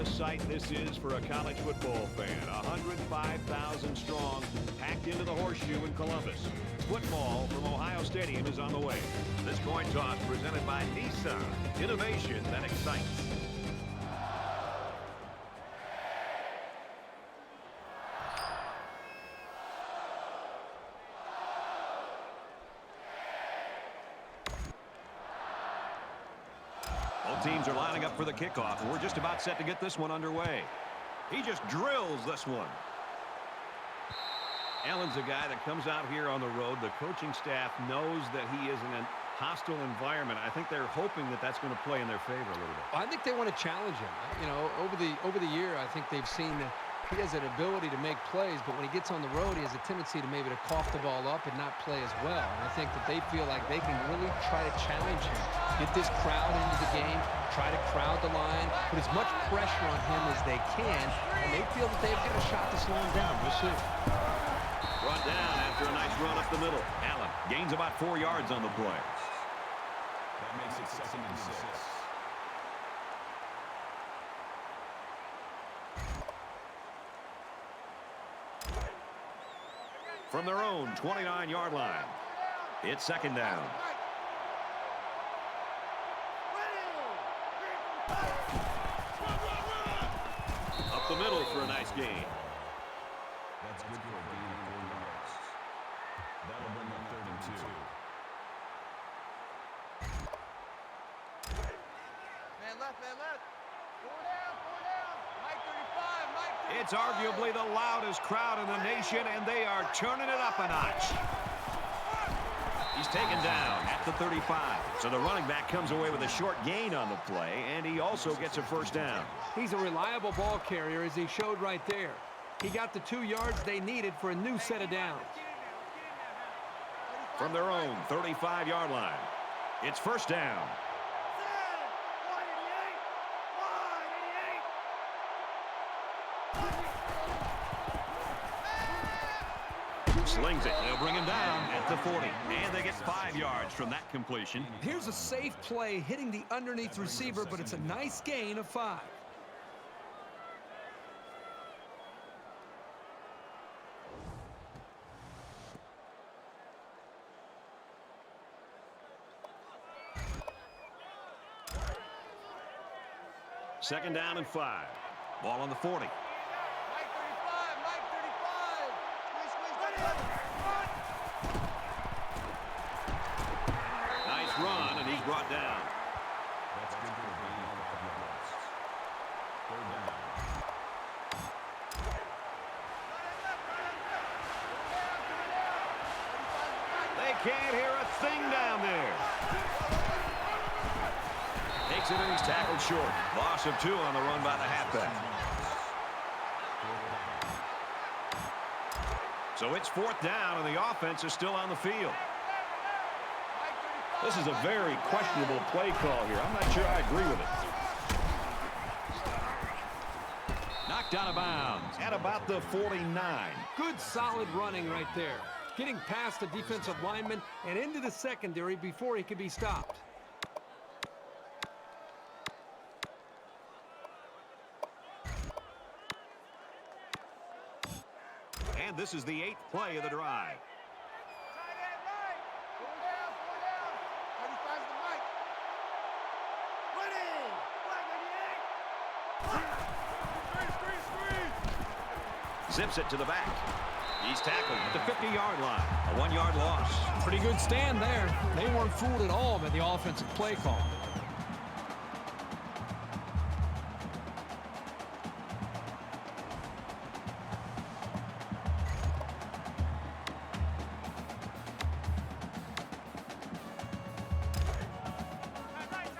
sight this is for a college football fan. 105,000 strong, packed into the Horseshoe in Columbus. Football from Ohio Stadium is on the way. This coin toss presented by Nissan. Innovation that excites. Both teams are lining up for the kickoff, and we're just about set to get this one underway. He just drills this one. Allen's a guy that comes out here on the road. The coaching staff knows that he is in a hostile environment. I think they're hoping that that's going to play in their favor a little bit. I think they want to challenge him. You know, over the year, I think they've seen that he has an ability to make plays, but when he gets on the road, he has a tendency to maybe to cough the ball up and not play as well. And I think that they feel like they can really try to challenge him, get this crowd into the game, try to crowd the line, put as much pressure on him as they can, and they feel that they've got a shot to slow him down. We'll see. Brought down after a nice run up the middle. Allen gains about 4 yards on the play. That makes it 2nd and 6. From their own 29-yard line, it's 2nd down. Up the middle for a nice gain. That's good for a gain of 4 yards. That'll bring up 3rd and 2. Man left. 4 down. Mike 35, Mike 35. It's arguably the loudest crowd in the nation, and they are turning it up a notch. He's taken down at the 35. So the running back comes away with a short gain on the play, and he also gets a 1st down. He's a reliable ball carrier, as he showed right there. He got the 2 yards they needed for a new set of downs. From their own 35-yard line, it's 1st down. Slings it. They'll bring him down at the 40. And they get 5 yards from that completion. Here's a safe play hitting the underneath receiver, but it's a nice gain of 5. Second down and 5. Ball on the 40. Mike 35. Nice run, and he's brought down. That's good for a gain of 5 yards. 3rd down. They can't hear a thing down there. Takes it and he's tackled short. Loss of 2 on the run by the halfback. So it's 4th down, and the offense is still on the field. This is a very questionable play call here. I'm not sure I agree with it. Knocked out of bounds at about the 49. Good solid running right there. Getting past the defensive lineman and into the secondary before he could be stopped. And this is the 8th play of the drive. Tight end right. 4 down. 35's the Mike. 20. Zips it to the back. He's tackled at the 50-yard line. A 1-yard loss. Pretty good stand there. They weren't fooled at all by the offensive play call.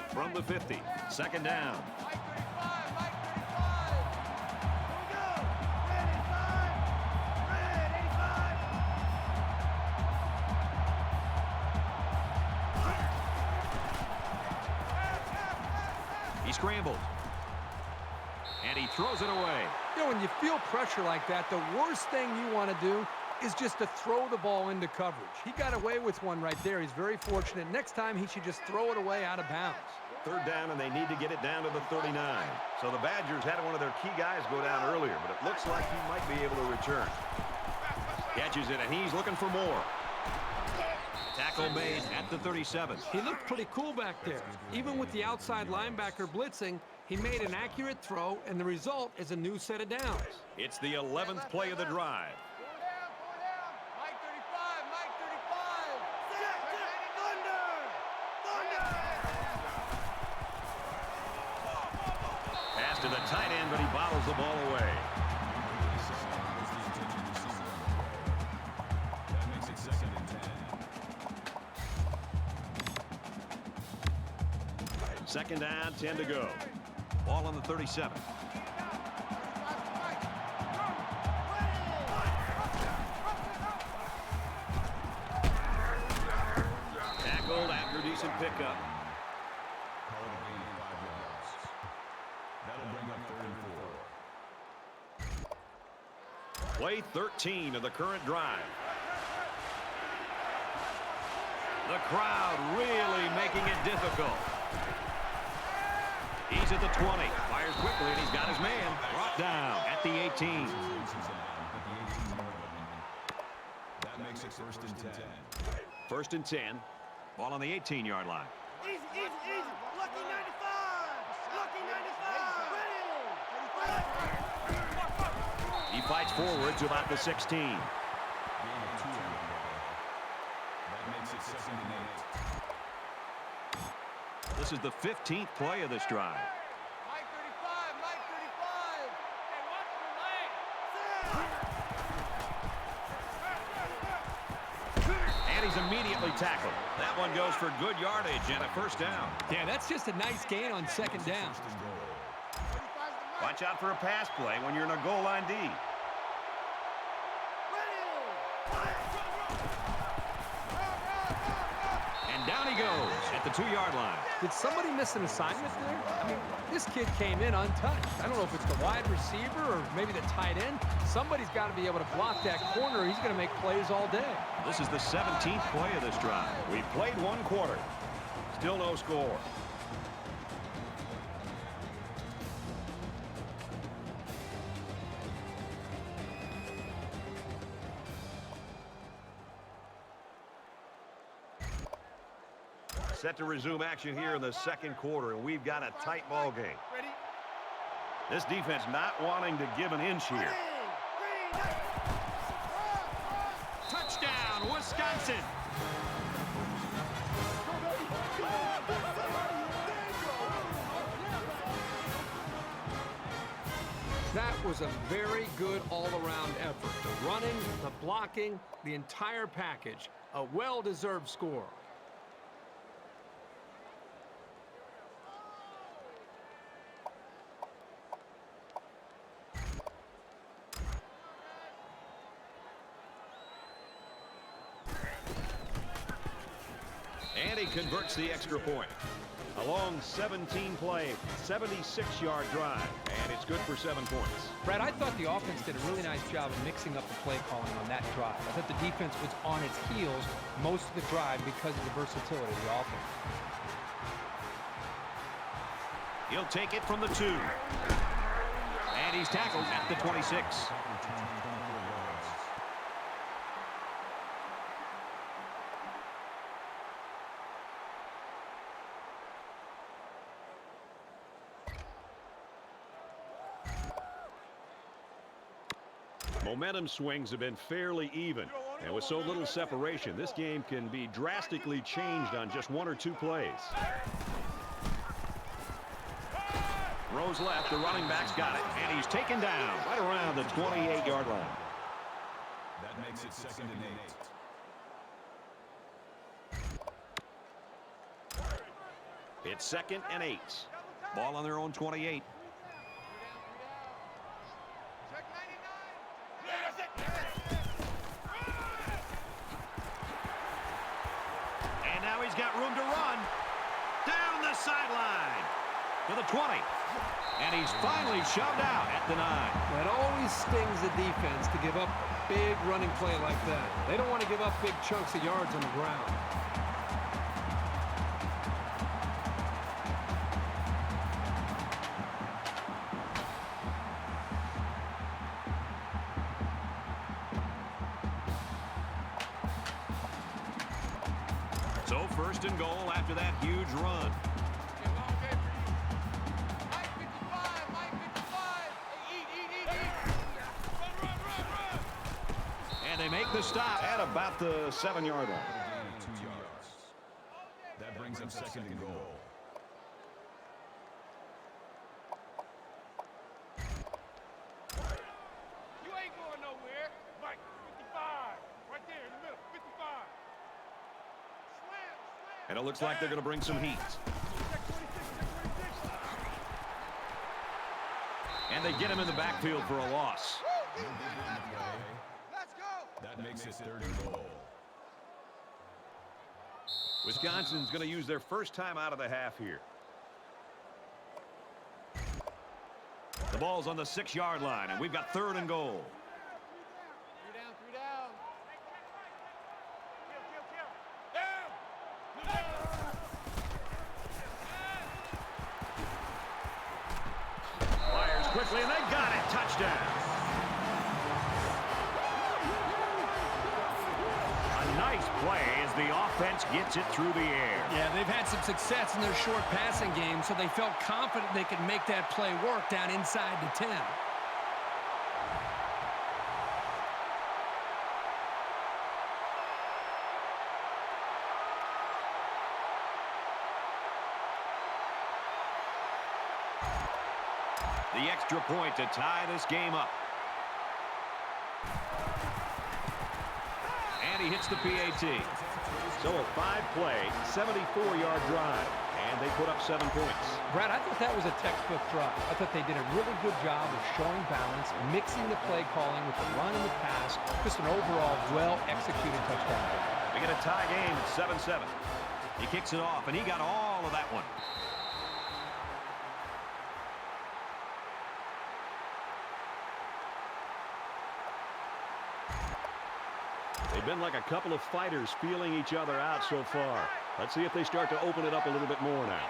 From the 50, 2nd down. Mike 35. He scrambles. And he throws it away. You know, when you feel pressure like that, the worst thing you want to do is just to throw the ball into coverage. He got away with one right there. He's very fortunate. Next time, he should just throw it away out of bounds. third down, and they need to get it down to the 39. So the Badgers had one of their key guys go down earlier, but it looks like he might be able to return. Catches it, and he's looking for more. Tackle made at the 37. He looked pretty cool back there. Even with the outside linebacker blitzing, he made an accurate throw, and the result is a new set of downs. It's the 11th play of the drive. Mike 35, Mike 35. Pass to the tight end, but he bottles the ball away. That makes it 2nd and 10. Second down, 10 to go. Ball on the 37. Tackled after a decent pickup. Call it a gain of 5 yards. That'll bring up 3rd and 4. Play 13 of the current drive. The crowd really making it difficult. He's at the 20. Fires quickly, and he's got his man. Brought down at the 18. That makes it 1st and 10. 1st and 10. Ball on the 18-yard line. Easy, easy, easy. Lucky 95. Lucky 95. He fights forward to about the 16. Gain of 2 on the ball. That makes it 2nd and 8. This is the 15th play of this drive. Mike 35, Mike 35. Hey, watch the leg. And he's immediately tackled. That one goes for good yardage and a 1st down. Yeah, that's just a nice gain on 2nd down. Watch out for a pass play when you're in a goal line D. And down he goes at the 2-yard line. Did somebody miss an assignment there? I mean, this kid came in untouched. I don't know if it's the wide receiver or maybe the tight end. Somebody's got to be able to block that corner. He's going to make plays all day. This is the 17th play of this drive. We played 1 quarter. Still no score. Set to resume action here in the 2nd quarter, and we've got a tight ball game. Ready? This defense not wanting to give an inch here. Touchdown, Wisconsin! That was a very good all-around effort. The running, the blocking, the entire package. A well-deserved score. And he converts the extra point. A long 17-play, 76-yard drive, and it's good for 7 points. Brad, I thought the offense did a really nice job of mixing up the play calling on that drive. I thought the defense was on its heels most of the drive because of the versatility of the offense. He'll take it from the 2. And he's tackled at the 26. Momentum swings have been fairly even, and with so little separation, this game can be drastically changed on just 1 or 2 plays. Throws left, the running back's got it, and he's taken down right around the 28-yard line. That makes it 2nd and 8. It's 2nd and 8. Ball on their own 28. Check 99. And now he's got room to run. Down the sideline to the 20. And he's finally shoved out at the 9. That always stings the defense to give up a big running play like that. They don't want to give up big chunks of yards on the ground. So first and goal after that huge run. Mike 55, Mike 55. Hey, eat. Run. And they make the stop at about the 7-yard line. 2 yards. That brings up second and goal. You ain't going nowhere. Mike 55. Right there in the middle. 55. Slam. And it looks like they're going to bring some heat. Check 26. And they get him in the backfield for a loss. Let's go. That makes it third and goal. Wisconsin's going to use their first time out of the half here. The ball's on the 6-yard line, and we've got third and goal. Three down. Fires quickly, and they got it. Touchdown. A nice play as the offense gets it through the air. Yeah, they've had some success in their short passing game, so they felt confident they could make that play work down inside the 10. The extra point to tie this game up. And he hits the PAT. So a 5-play, 74-yard drive. And they put up 7 points. Brad, I thought that was a textbook drive. I thought they did a really good job of showing balance, mixing the play calling with the run and the pass. Just an overall well-executed touchdown. We get a tie game at 7-7. He kicks it off, and he got all of that one. They've been like a couple of fighters feeling each other out so far. Let's see if they start to open it up a little bit more now.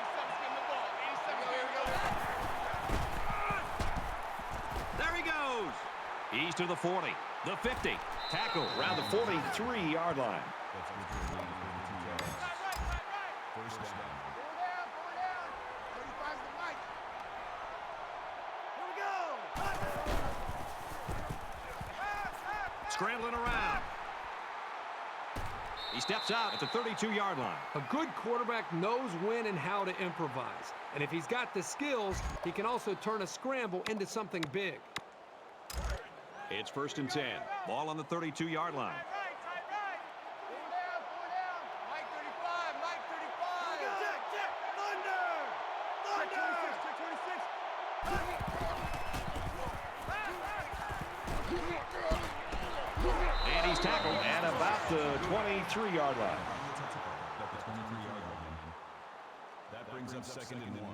There he goes. He's to the 40, the 50. Tackle around the 43-yard line. That's good for a gain of 32 yards. First down. Four down. 35's the Mike. Here we go. Scrambling around. He steps out at the 32-yard line. A good quarterback knows when and how to improvise. And if he's got the skills, he can also turn a scramble into something big. It's first and 10. Ball on the 32-yard line. Four down. Mike 35, Mike 35. Check. Thunder. And he's tackled at about the 23-yard line. At the 23-yard line. That brings up second and 1.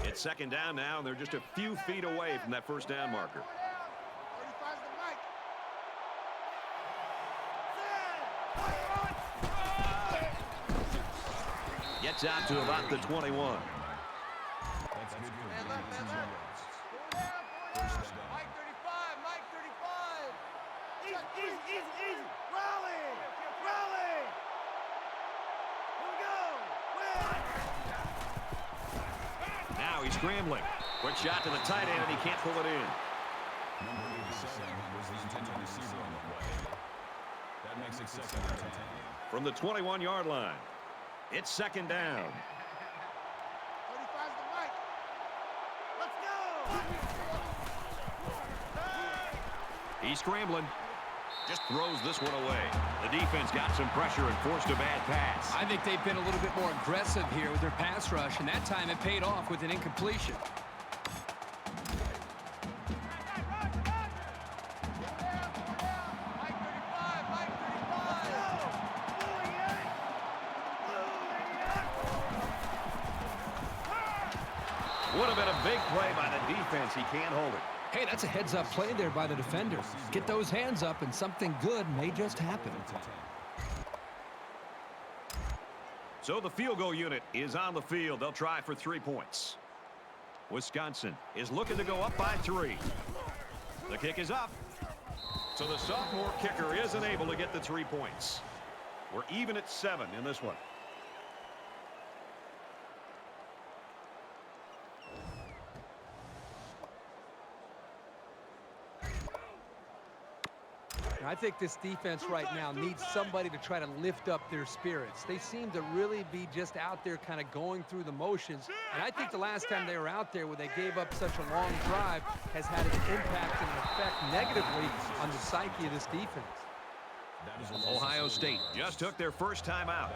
It's second down now, and they're just a few feet away from that first down marker. 35's the Mike. Gets out to about the 21. That's good for a gain of 2 yards. Four down. Mike 35, Mike 35. Easy. Rally. Now he's scrambling. Quick shot to the tight end, and he can't pull it in. Number 87 was the intended receiver on the play. That makes it second and 10. From the 21-yard line, it's second down. 35's the Mike. Let's go. He's scrambling. Just throws this one away. The defense got some pressure and forced a bad pass. I think they've been a little bit more aggressive here with their pass rush, and that time it paid off with an incompletion. Mike 35, Mike 35. Would have been a big play by the defense. He can't hold it. Hey, that's a heads-up play there by the defender. Get those hands up, and something good may just happen. So the field goal unit is on the field. They'll try for 3 points. Wisconsin is looking to go up by 3. The kick is up. So the sophomore kicker isn't able to get the 3 points. We're even at 7 in this one. I think this defense right now needs somebody to try to lift up their spirits. They seem to really be just out there kind of going through the motions. And I think the last time they were out there where they gave up such a long drive has had an impact and an effect negatively on the psyche of this defense. Ohio State just took their first time out.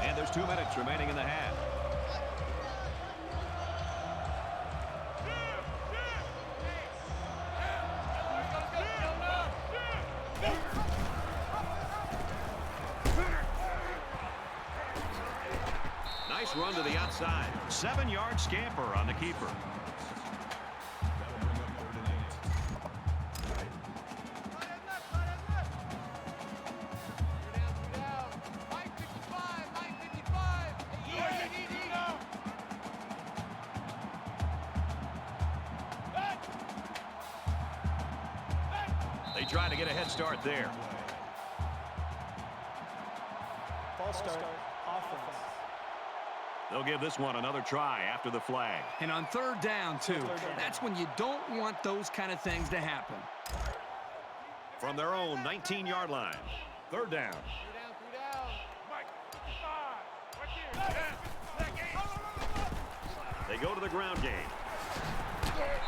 And there's 2 minutes remaining in the half. Nice run to the outside. 7-yard scamper on the keeper. They try to get a head start there. False start, offense. They'll give this one another try after the flag. And on third down, too. That's when you don't want those kind of things to happen. From their own 19-yard line. Third down. They go to the ground game.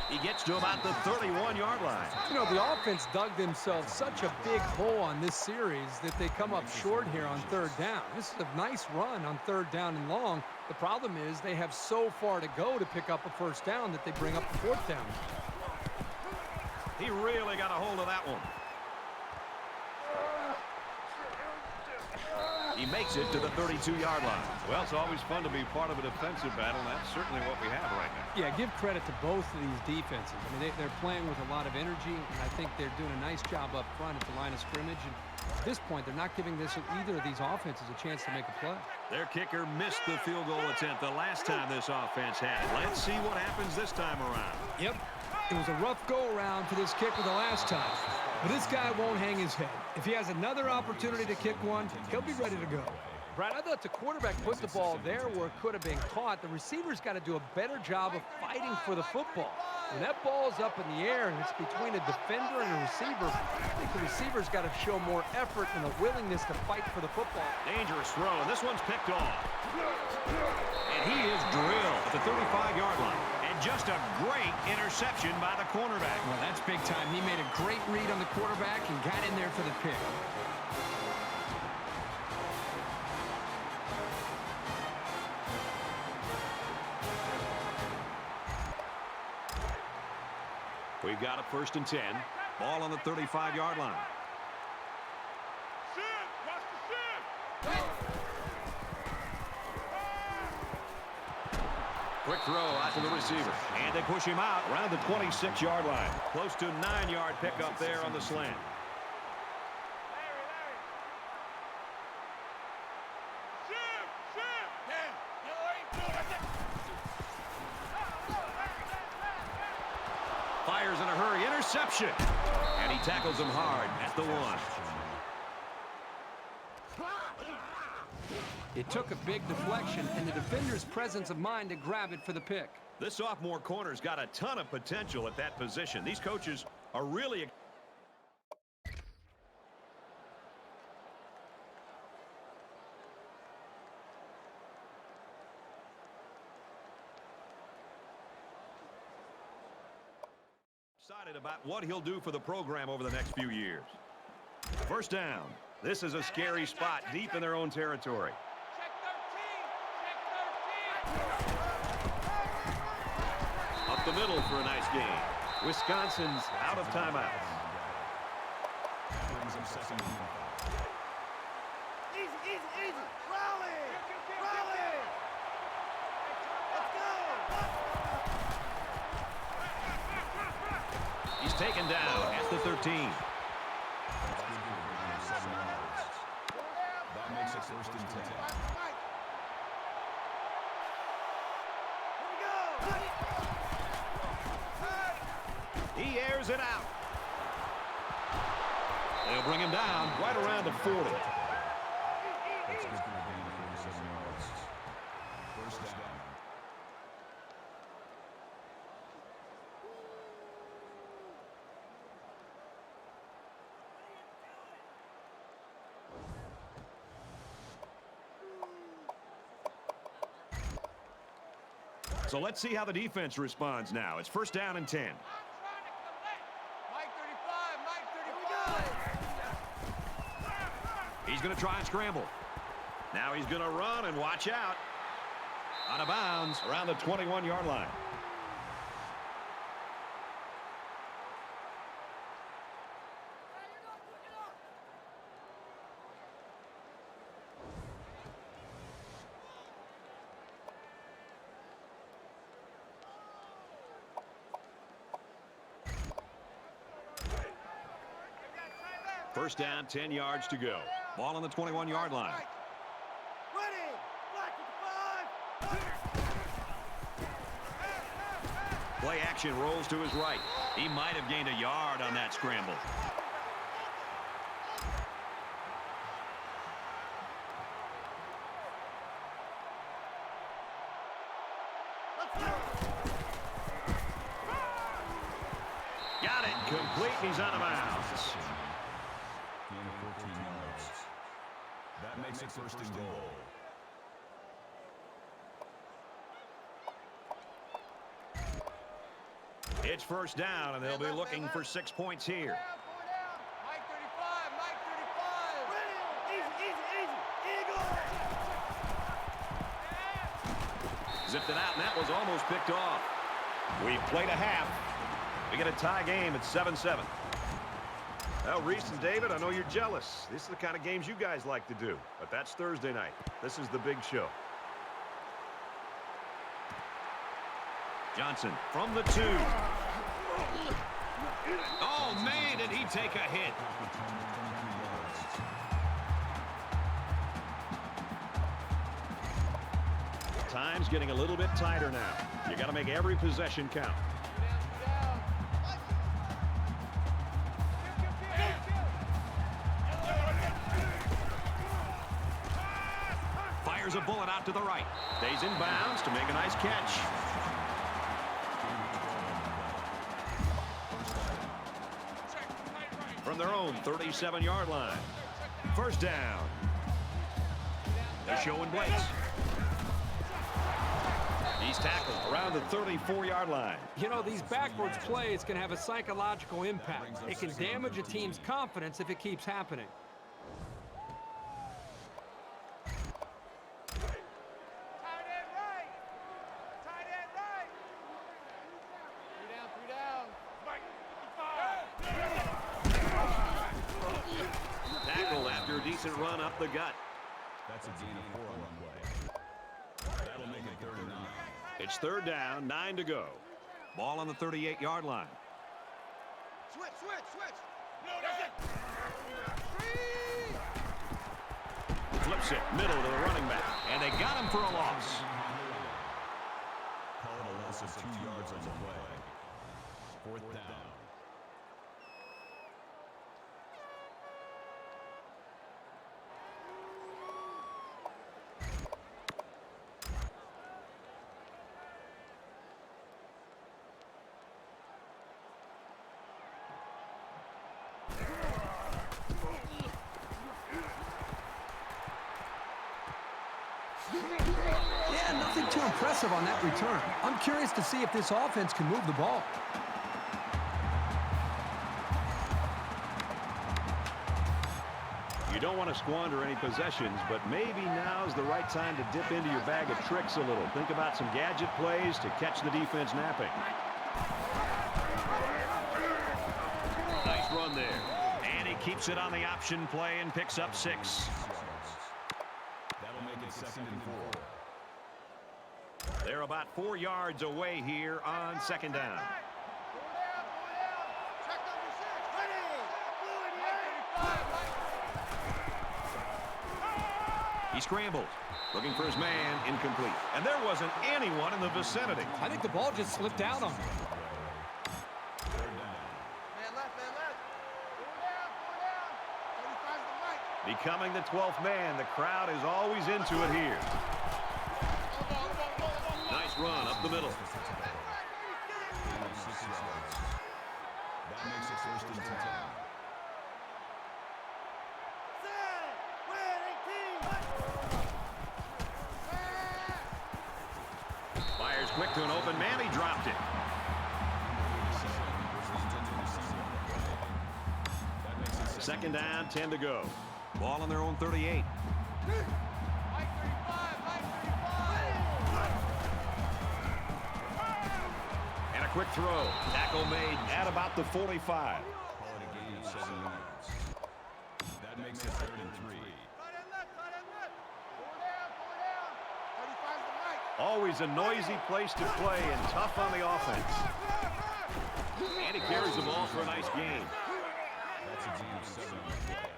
He gets to about the 31-yard line. You know, the offense dug themselves such a big hole on this series that they come up short here on third down. This is a nice run on third down and long. The problem is they have so far to go to pick up a first down that they bring up the fourth down. He really got a hold of that one. He makes it to the 32-yard line. Well, it's always fun to be part of a defensive battle, and that's certainly what we have right now. Yeah, give credit to both of these defenses. I mean, they're playing with a lot of energy, and I think they're doing a nice job up front at the line of scrimmage. And at this point, they're not giving either of these offenses a chance to make a play. Their kicker missed the field goal attempt the last time this offense had it. Let's see what happens this time around. Yep. It was a rough go-around for this kicker the last time. But this guy won't hang his head. If he has another opportunity to kick one, he'll be ready to go. Brad, I thought the quarterback put the ball there where it could have been caught. The receiver's got to do a better job of fighting for the football. When that ball's up in the air and it's between a defender and a receiver, I think the receiver's got to show more effort and a willingness to fight for the football. Dangerous throw, and this one's picked off. And he is drilled at the 35-yard line. And just a great interception by the cornerback. Well, that's big time. He made a great read on the quarterback and got in there for the pick. We've got a 1st and 10. Ball on the 35-yard line. Quick throw out to the receiver. And they push him out around the 26-yard line. Close to 9-yard pickup there on the slant. Fires in a hurry. Interception. And he tackles him hard at the 1. It took a big deflection and the defender's presence of mind to grab it for the pick. This sophomore corner's got a ton of potential at that position. These coaches are really excited about what he'll do for the program over the next few years. First down. This is a scary spot deep in their own territory. Up the middle for a nice game. Wisconsin's out of timeouts. Easy, easy, easy. Rally! Rally! Let's go! taken down at the 13. That makes it first and 10. He airs it out. They'll bring him down right around the 40. That's good for a gain of 47 yards. First down. So let's see how the defense responds now. It's first down and 10. Mike 35, Mike 35. He's going to try and scramble. Now he's going to run and watch out. Out of bounds around the 21-yard line. First down, 10 yards to go. Ball on the 21-yard line. Ready. Black with the 5. Play action rolls to his right. He might have gained a yard on that scramble. Got it. Complete. He's out of bounds. Gain of 14 yards. That makes it first and goal. It's first down, and they'll be looking for 6 points here. Mike 35, Mike 35. Ready. Easy, easy, easy. Eagle. Zipped it out, and that was almost picked off. We played a half. We get a tie game at 7-7. Well, Reese and David, I know you're jealous. This is the kind of games you guys like to do. But that's Thursday night. This is the big show. Johnson from the 2. Oh, man, did he take a hit. Time's getting a little bit tighter now. You got to make every possession count. Fires a bullet out to the right. Stays in bounds to make a nice catch. From their own 37-yard line. First down. They're showing blitz. He's tackled around the 34-yard line. You know, these backwards plays can have a psychological impact. It can damage a team's confidence if it keeps happening. Tight end right. Tight end right. 3 down, 3 down. Tackled after a decent run up the gut. That's a gain of 4 on the play. That'll make it 39. It's third down, 9 to go. Ball on the 38-yard line. Switch. Flips it, middle to the running back. And they got him for a loss. Call it a loss of 2 yards on the play. Fourth down. Yeah, nothing too impressive on that return. I'm curious to see if this offense can move the ball. You don't want to squander any possessions, but maybe now's the right time to dip into your bag of tricks a little. Think about some gadget plays to catch the defense napping. Nice run there. And he keeps it on the option play and picks up 6. That'll make it 2nd and 4. They're about 4 yards away here on second down. Check He scrambles, looking for his man, incomplete. And there wasn't anyone in the vicinity. I think the ball just slipped out on him. Man left, man left. Four down. 35's the right. Becoming the 12th man, the crowd is always into it here. Nice run up the middle. That makes it first and 10. Fires quick to an open man. He dropped it. Second down, 10 to go. Ball on their own 38. And a quick throw. Tackle made at about the 45. Call it a gain of 7 yards. That makes it 3rd and 3. Always a noisy place to play and tough on the offense. And he carries the ball for a nice gain. That's a gain of 7 on the play.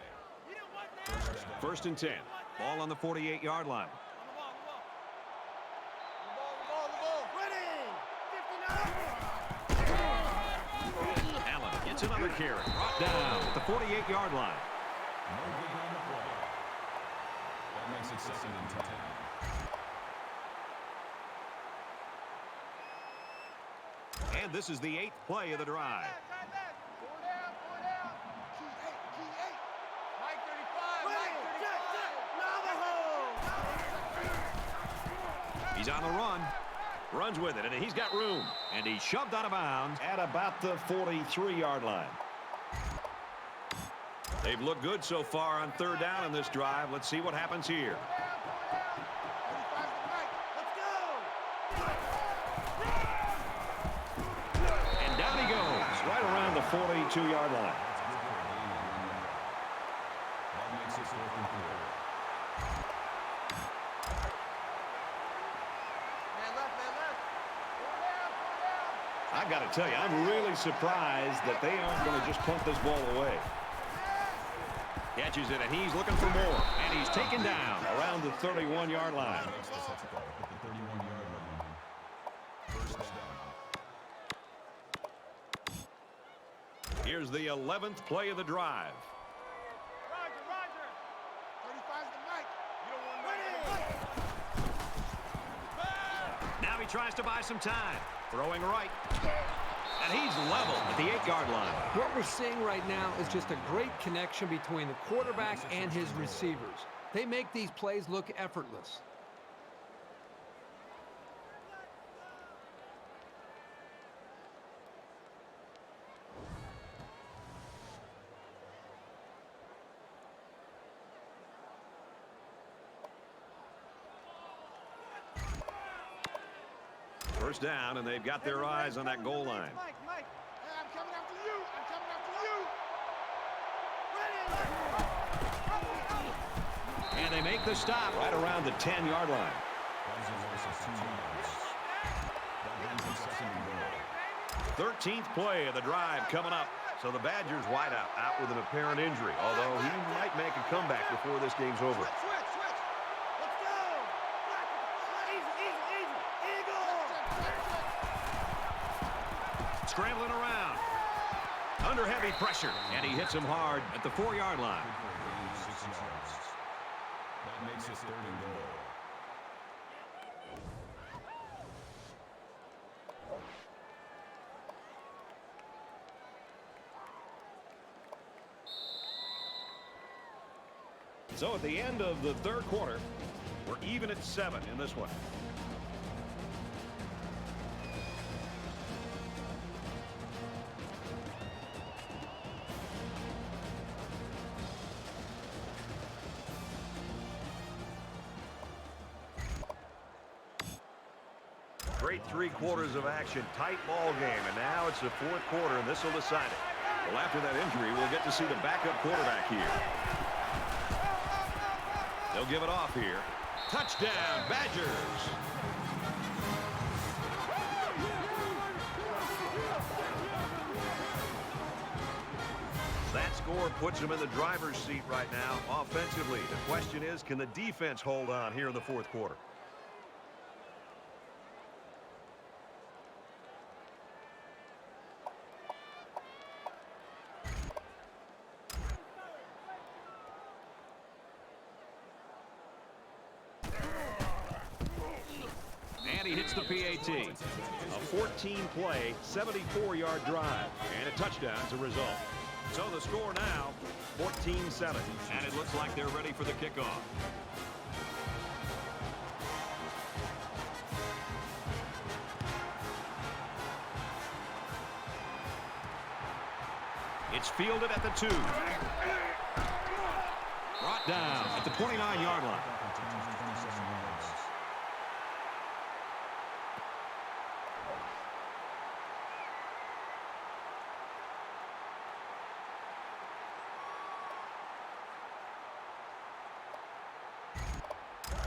First and 10. Ball on the 48-yard line. Allen gets another carry. Brought down at the 48-yard line. No good on the play. That makes it 2nd and 10. And this is the 8th play of the drive. He's on the run. Runs with it, and he's got room. And he's shoved out of bounds at about the 43-yard line. They've looked good so far on 3rd down in this drive. Let's see what happens here. And down he goes, right around the 42-yard line. That makes it 4th and 4. I've got to tell you, I'm really surprised that they aren't going to just punt this ball away. Catches it, and he's looking for more. And he's taken down around the 31-yard line. Makes the tackle at the 31-yard line. First down. Here's the 11th play of the drive. Roger. 35's the right. You don't want Now he tries to buy some time. Throwing right. And he's level at the 8-yard line. What we're seeing right now is just a great connection between the quarterback and his receivers. They make these plays look effortless. First down, and they've got their eyes on that goal line. Mike, I'm coming after you. And they make the stop right around the 10-yard line. That is a loss of 2 yards. That brings them 2nd and goal. 13th play of the drive coming up. So the Badgers wideout out with an apparent injury, although he might make a comeback before this game's over. Switch. Let's go. Easy. Eagle. Scrambling around. Under heavy pressure. And he hits him hard at the 4-yard line. Gain of 6 yards. That makes it 3rd and goal. So at the end of the 3rd quarter, we're even at 7 in this one. Great 3 quarters of action, tight ball game, and now it's the 4th quarter, and this will decide it. Well, after that injury, we'll get to see the backup quarterback here. They'll give it off here. Touchdown, Badgers. That score score puts them in the driver's seat right now offensively. The question is, can the defense hold on here in the fourth quarter? And he hits the PAT. A 14-play, 74-yard drive. And a touchdown as a result. So the score now, 14-7. And it looks like they're ready for the kickoff. It's fielded at the 2. Brought down at the 29-yard line.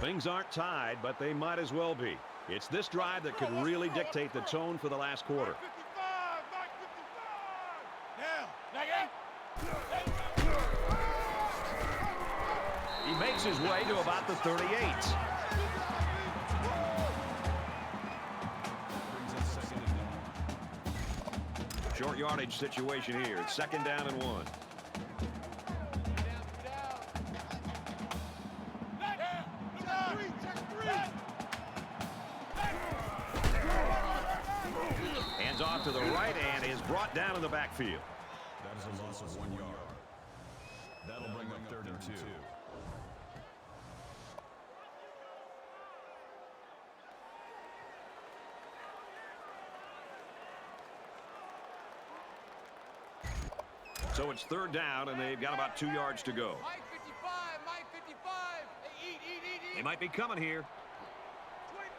Things aren't tied, but they might as well be. It's this drive that could really dictate the tone for the last quarter. He makes his way to about the 38. Short yardage situation here. It's 2nd down and 1. Hands off to the right and is brought down in the backfield. That is a loss of 1 yard. That'll bring up 3rd and 2. So it's 3rd down, and they've got about 2 yards to go. Mike 55, Mike 55. Hey, eat. They might be coming here.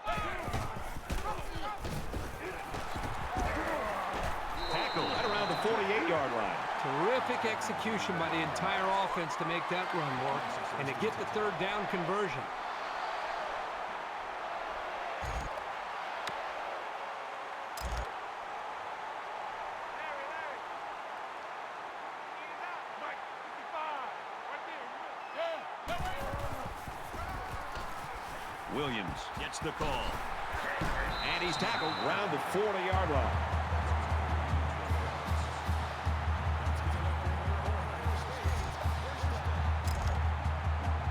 25. Tackle right around the 48-yard line. Terrific execution by the entire offense to make that run work and to get the 3rd down conversion. Williams gets the call. And he's tackled around the 40-yard line.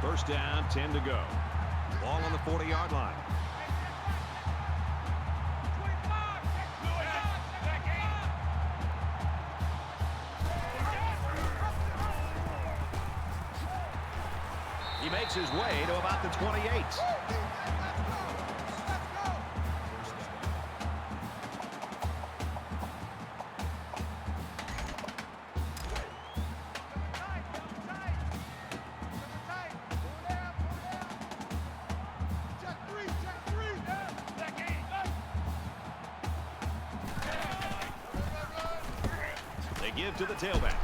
First down, 10 to go. Ball on the 40-yard line. He makes his way to about the 28. They give to the tailback.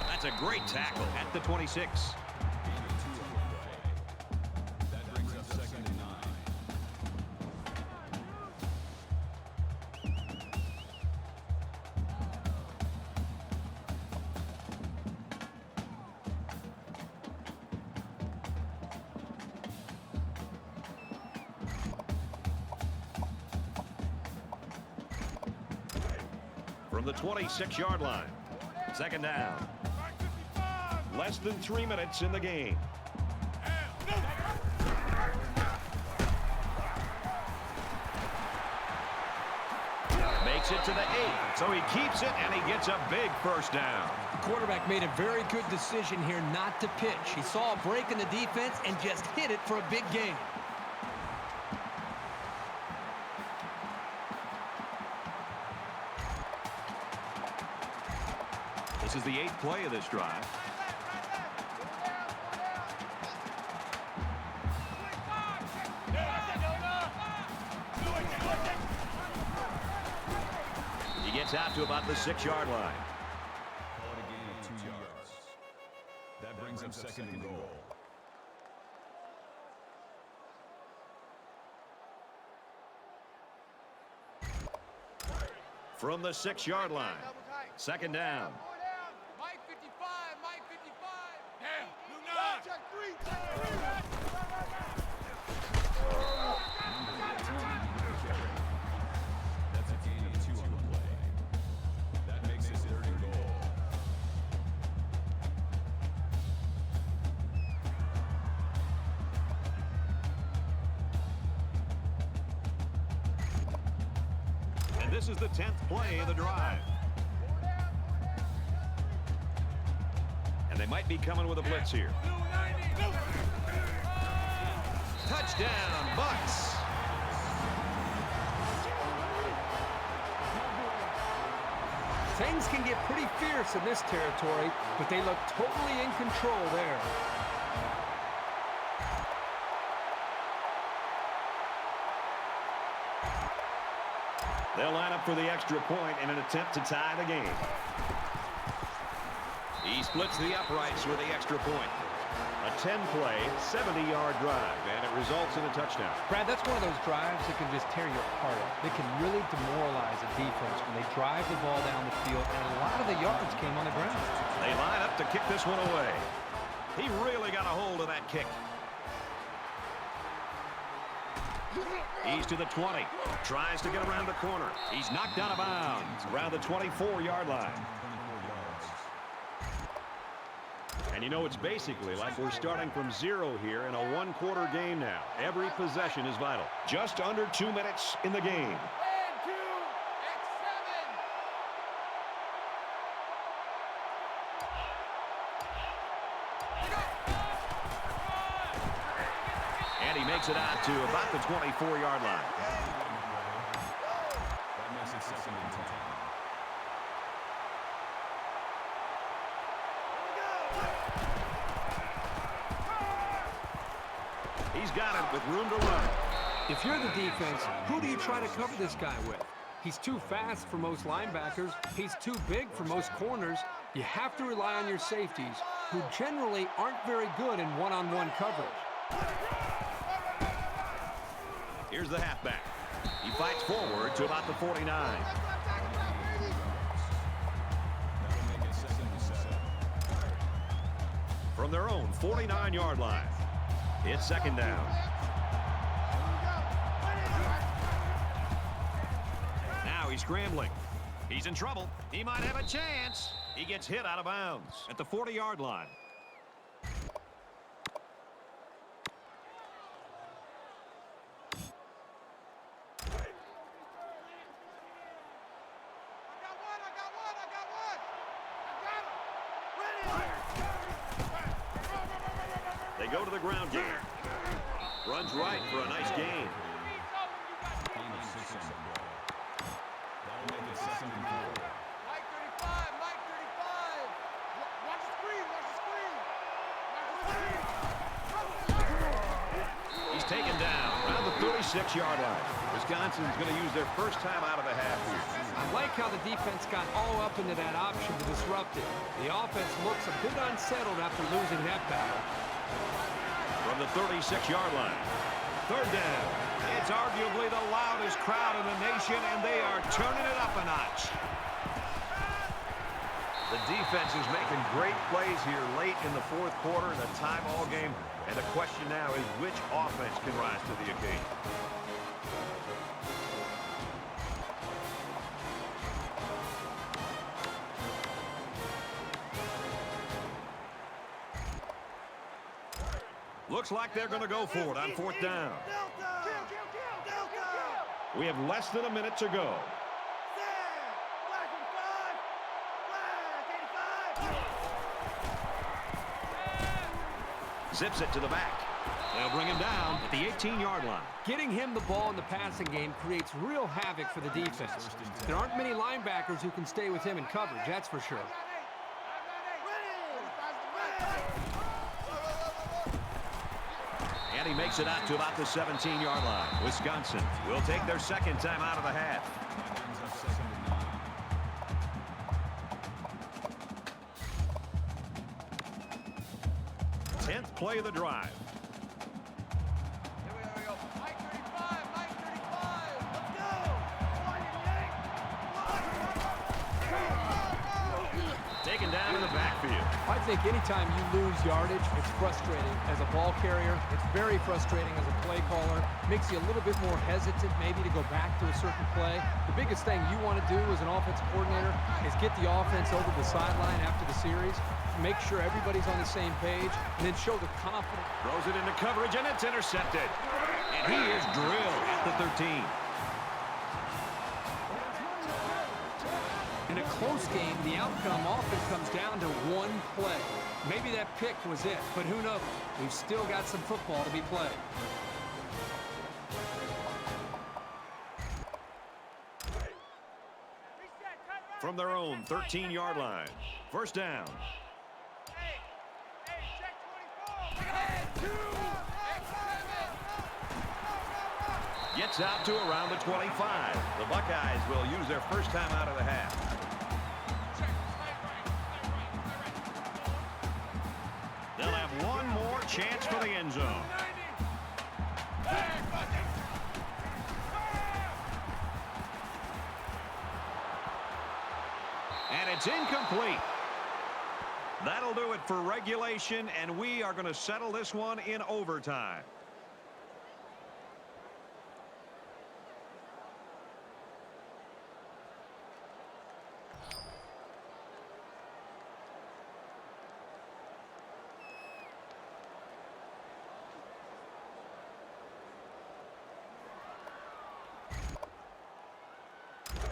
That's a great tackle at the 26. That brings up 2nd and 9. From the 26-yard line. 2nd down. Less than 3 minutes in the game. Makes it to the 8. So he keeps it and he gets a big first down. The quarterback made a very good decision here not to pitch. He saw a break in the defense and just hit it for a big gain. This is the 8th play of this drive. He gets out to about the 6-yard line. Call it a gain of 2 yards. That brings up 2nd and goal. From the 6-yard line. 2nd down. Mike 55, Mike 55. Check three, check three. That's a gain of 2 on the play. That makes it 3rd and goal. And this is the 10th play of the drive. And they might be coming with a blitz here. Touchdown, Bucks. Things can get pretty fierce in this territory, but they look totally in control there. They'll line up for the extra point in an attempt to tie the game. He splits the uprights with the extra point. A 10-play, 70-yard drive, and it results in a touchdown. Brad, that's one of those drives that can just tear your heart up. They can really demoralize a defense when they drive the ball down the field, and a lot of the yards came on the ground. They line up to kick this one away. He really got a hold of that kick. He's to the 20. Tries to get around the corner. He's knocked out of bounds around the 24-yard line. And you know, it's basically like we're starting from 0 here in a one-quarter game now. Every possession is vital. Just under 2 minutes in the game. And 2, it's 7. And he makes it out to about the 24-yard line. That makes it 2nd and 10. He's got it with room to run. If you're the defense, who do you try to cover this guy with? He's too fast for most linebackers. He's too big for most corners. You have to rely on your safeties, who generally aren't very good in one-on-one coverage. Here's the halfback. He fights forward to about the 49. That'll make it 2nd and 7. From their own 49-yard line. It's 2nd down. Now he's scrambling. He's in trouble. He might have a chance. He gets hit out of bounds at the 40-yard line. They go to the ground game. Runs right for a nice gain. Gain of 6 on the play. That'll make it 2nd and 4. Mike 35, Mike 35. Watch the screen, watch the screen. Watch the screen. He's taken down around the 36-yard line. Wisconsin's going to use their first time out of the half here. I like how the defense got all up into that option to disrupt it. The offense looks a bit unsettled after losing that battle. From the 36-yard line. 3rd down. It's arguably the loudest crowd in the nation, and they are turning it up a notch. The defense is making great plays here late in the 4th quarter in a tie-ball game, and the question now is which offense can rise to the occasion. Looks like they're going to go for it on 4th down. We have less than a minute to go. Zips it to the back. They'll bring him down at the 18-yard line. Getting him the ball in the passing game creates real havoc for the defense. There aren't many linebackers who can stay with him in coverage, that's for sure. And he makes it out to about the 17-yard line. Wisconsin will take their 2nd time out of the half. That brings up 2nd and 9. 10th play of the drive. Here we go. Mike 35, Mike 35. Let's go. Taken down in the backfield. I think anytime you lose yardage, it's frustrating as a ball carrier. It's very frustrating as a play caller. Makes you a little bit more hesitant maybe to go back to a certain play. The biggest thing you want to do as an offensive coordinator is get the offense over the sideline after the series, make sure everybody's on the same page, and then show the confidence. Throws it into coverage, and it's intercepted. And he is drilled at the 13. In a close game, the outcome often comes down to one play. Maybe that pick was it, but who knows? We've still got some football to be played. From their own 13-yard line. First down. Gets out to around the 25. The Buckeyes will use their first time out of the half. They'll have one more chance for the end zone. And it's incomplete. That'll do it for regulation, and we are going to settle this one in overtime.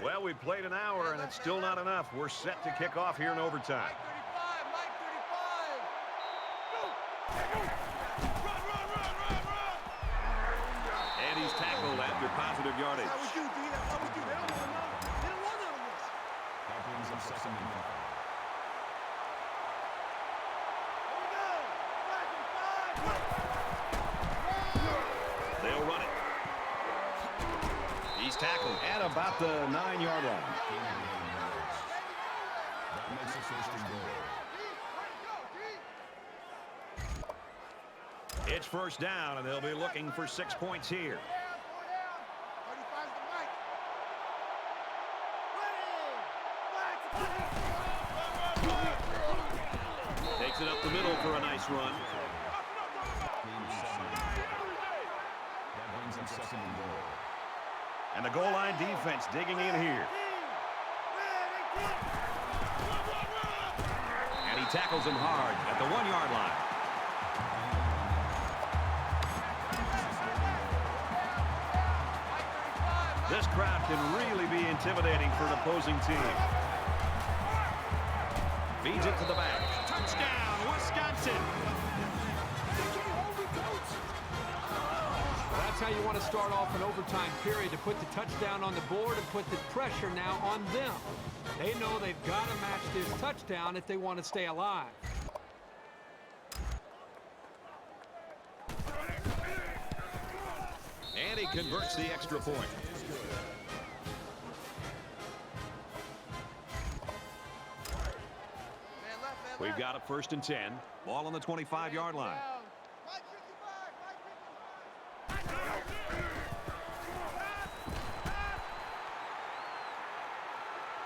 Well, we played an hour, and it's still not enough. We're set to kick off here in overtime. And he's tackled after positive yardage. That brings him second and 5. They'll run it. He's tackled at about the 9-yard line. That makes it first and goal. It's first down, and they'll be looking for 6 points here. Takes it up the middle for a nice run. That brings him second and goal. And the goal line defense digging in here. And he tackles him hard at the 1-yard line. This crowd can really be intimidating for an opposing team. Feeds it to the back. Touchdown, Wisconsin! That's how you want to start off an overtime period, to put the touchdown on the board and put the pressure now on them. They know they've got to match this touchdown if they want to stay alive. And he converts the extra point. We've got a first and 10. Ball on the 25-yard line.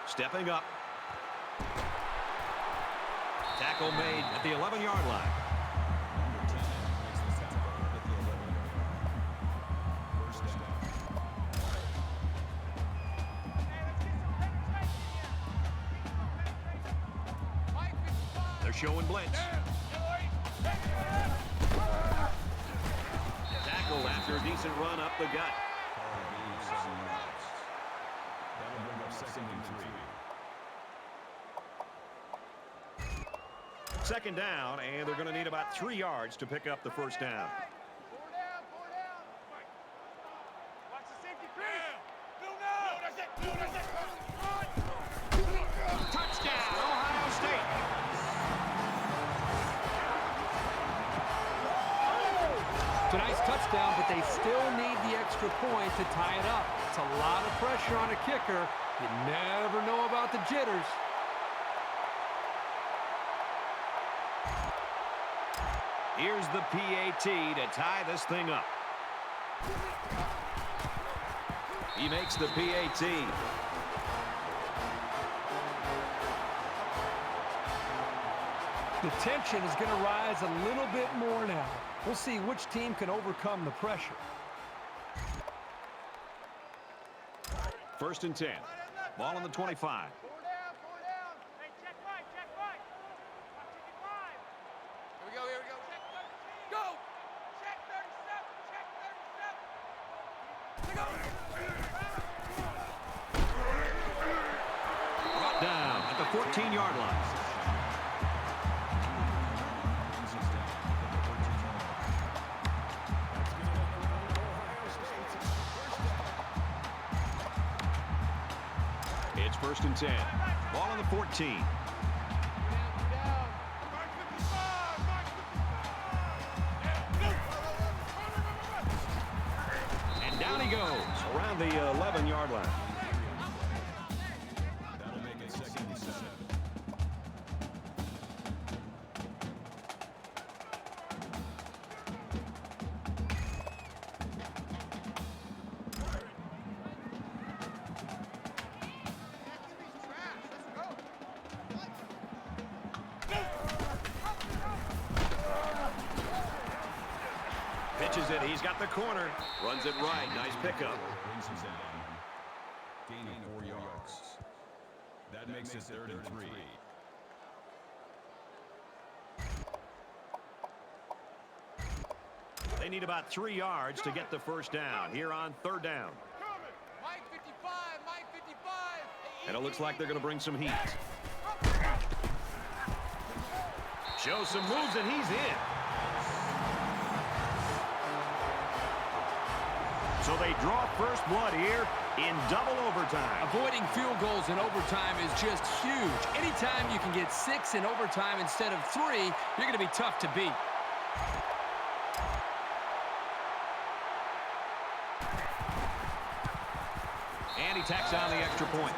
Stepping up. Tackle made at the 11-yard line. Number 10 makes the tackle at the 11-yard line. First down. They're showing blitz. Tackle after a decent run up the gut. Call a gain of 7 yards. That'll bring up second and 3. Second down, and they're going to need about 3 yards to pick up the first down. Touchdown, Ohio State. It's a nice touchdown, but they still need the extra point to tie it up. It's a lot of pressure on a kicker. You never know about the jitters. Here's the PAT to tie this thing up. He makes the PAT. The tension is going to rise a little bit more now. We'll see which team can overcome the pressure. 1st and 10. Ball on the 25. Four down, four down. Hey, check right, check right. Watch it, get wide. Here we go, here we go. Check 13. Go. Check 37, check 37. Go. Brought down at the 14-yard line. It's 1st and 10. Ball on the 14. And down he goes around the 11-yard line. That'll make it 2nd and 7. Pitches it. He's got the corner. Runs it right. Nice pickup. Brings him down. Gaining 4 yards. That makes it 3rd and 3. They need about 3 yards to get the first down here on 3rd down. Mike 55, Mike 55. And it looks like they're going to bring some heat. Shows some moves, and he's in. So they draw first blood here in double overtime. Avoiding field goals in overtime is just huge. Anytime you can get 6 in overtime instead of 3, you're going to be tough to beat. And he tacks on the extra point.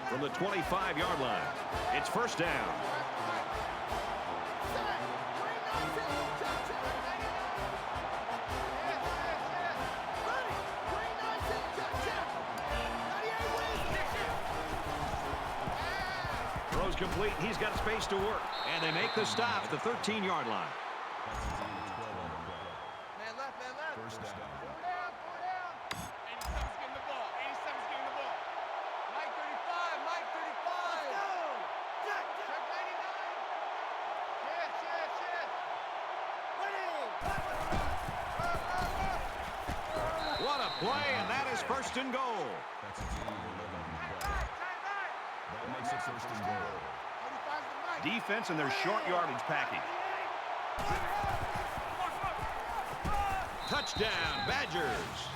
From the 25-yard line, it's 1st down. Throws complete. He's got space to work. And they make the stop at the 13-yard line. That's a gain of 12 on the play. Man left, man left. 1st down. Four down, four down. 87's getting the ball. 87's getting the ball. Mike 35, Mike 35. Let's go. Check 99. Shit. Ready. What a play, and that is 1st and goal. That's a gain of 11 on the play. That makes it 1st and goal. 45's the right. Defense and their short yardage package. Touchdown, Badgers.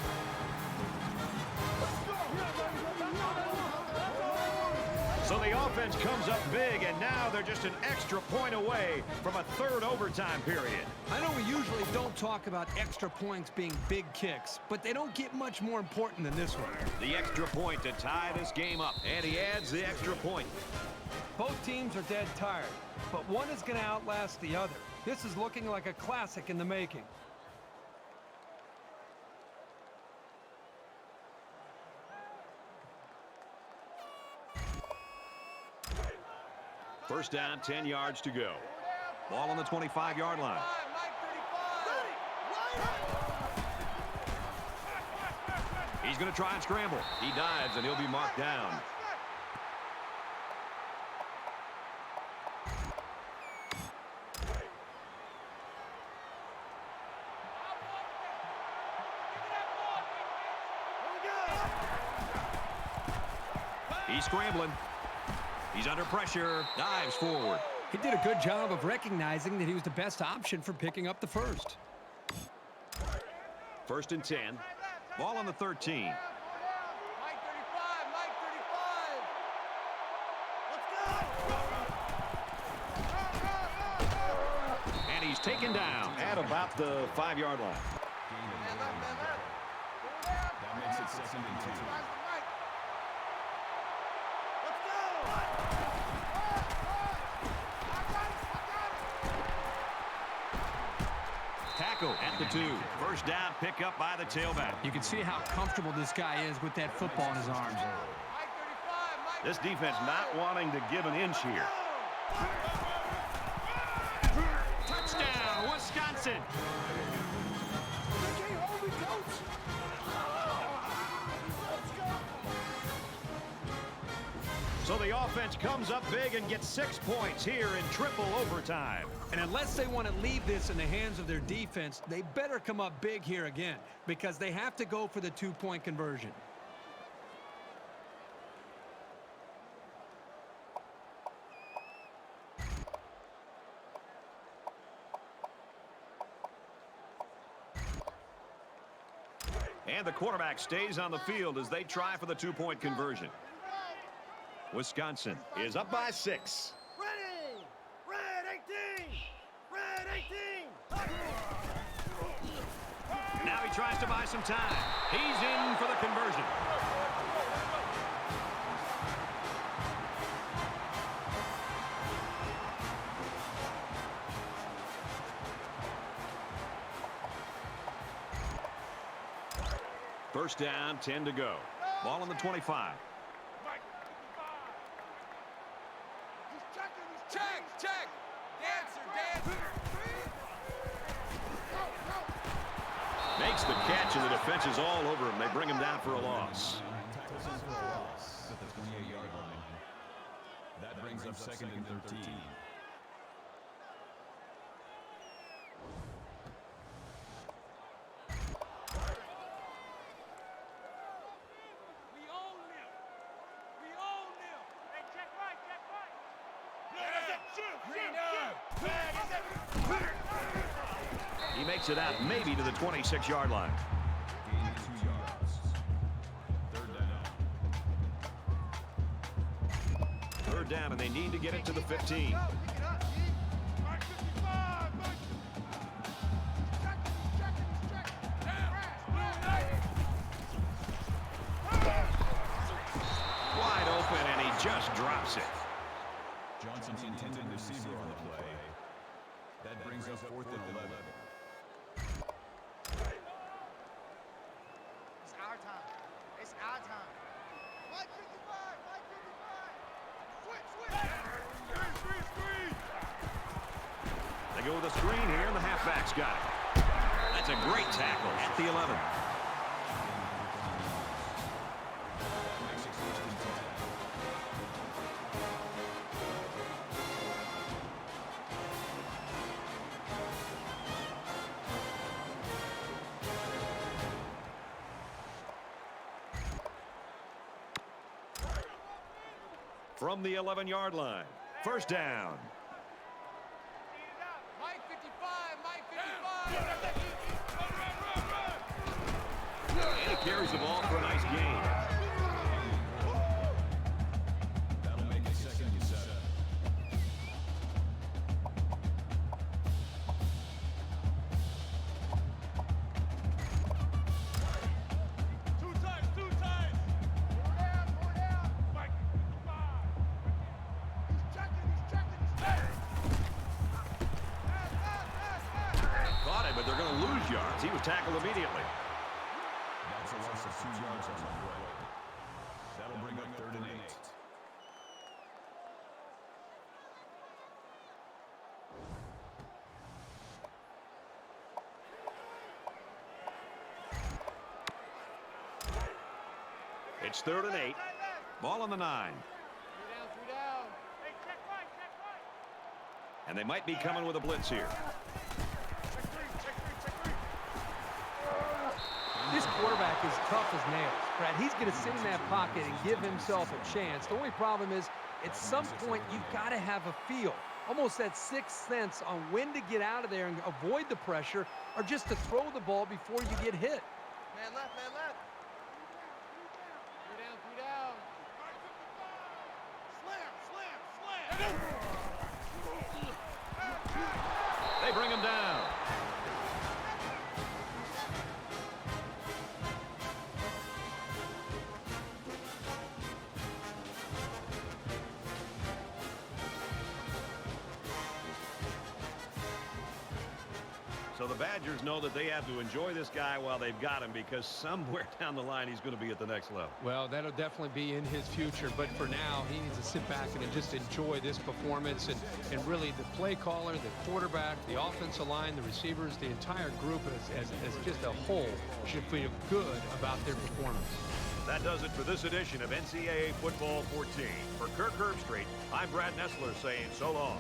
So the offense comes up big, and now they're just an extra point away from a 3rd overtime period. I know we usually don't talk about extra points being big kicks, but they don't get much more important than this one. The extra point to tie this game up, and he adds the extra point. Both teams are dead tired, but one is going to outlast the other. This is looking like a classic in the making. First down, 10 yards to go. Ball on the 25-yard line. Mike 35. He's going to try and scramble. He dives, and he'll be marked down. He's scrambling. He's under pressure. Dives forward. He did a good job of recognizing that he was the best option for picking up the first. 1st and 10. Ball on the 13. Mike 35, Mike 35. Let's go. And he's taken down at about the 5-yard line. Gain of 11 on the play. That makes it 2nd and 2. tackle at the 2. First down, pick up by the tailback. You can see how comfortable this guy is with that football in his arms. This defense not wanting to give an inch here. Touchdown, Wisconsin. So the offense comes up big and gets 6 points here in triple overtime. And unless they want to leave this in the hands of their defense, they better come up big here again because they have to go for the 2-point conversion. And the quarterback stays on the field as they try for the 2-point conversion. Wisconsin is up by 6. Ready! Red 18! Red 18! Now he tries to buy some time. He's in for the conversion. First down, 10 to go. Ball on the 25. Check! Dancer! Makes the catch, and the defense is all over him. They bring him down for a loss. Tackles him for a loss at the 28-yard line. That brings up second and 13. He makes it out maybe to the 26-yard line. Gain of 2 yards. Third down. Third down, and they need to get it to the 15. Wide open, and he just drops it. Johnson's intended receiver on the play. That brings up 4th and 11. It's our time. It's our time. Mike 55! Mike 55! Switch! They go with a screen here, and the halfback's got it. That's a great tackle at the 11. Makes it 1st and 10. From the 11-yard line. First down. Mike 55! Mike 55! And he carries the ball for a nice gain. That'll make it 2nd and 7. Two times! Four down! Mike 55! He's checking! Caught him, but they're going to lose yards. He was tackled immediately. That's a loss of 2 yards on the play. That'll bring up 3rd and 8. It's 3rd and 8. Ball on the 9. Three down! Hey, check right! And they might be coming with a blitz here. Check three! This quarterback is tough as nails, Brad. He's going to sit in that pocket and give himself a chance. The only problem is, at some point, you've got to have a feel, almost that sixth sense on when to get out of there and avoid the pressure, or just to throw the ball before you get hit. Man left! Three down! Slam! They bring him down. So the Badgers know that they have to enjoy this guy while they've got him, because somewhere down the line he's going to be at the next level. Well, that'll definitely be in his future, but for now he needs to sit back and just enjoy this performance, and really the play caller, the quarterback, the offensive line, the receivers, the entire group as just a whole should feel good about their performance. That does it for this edition of NCAA Football 14. For Kirk Herbstreit, I'm Brad Nessler saying so long.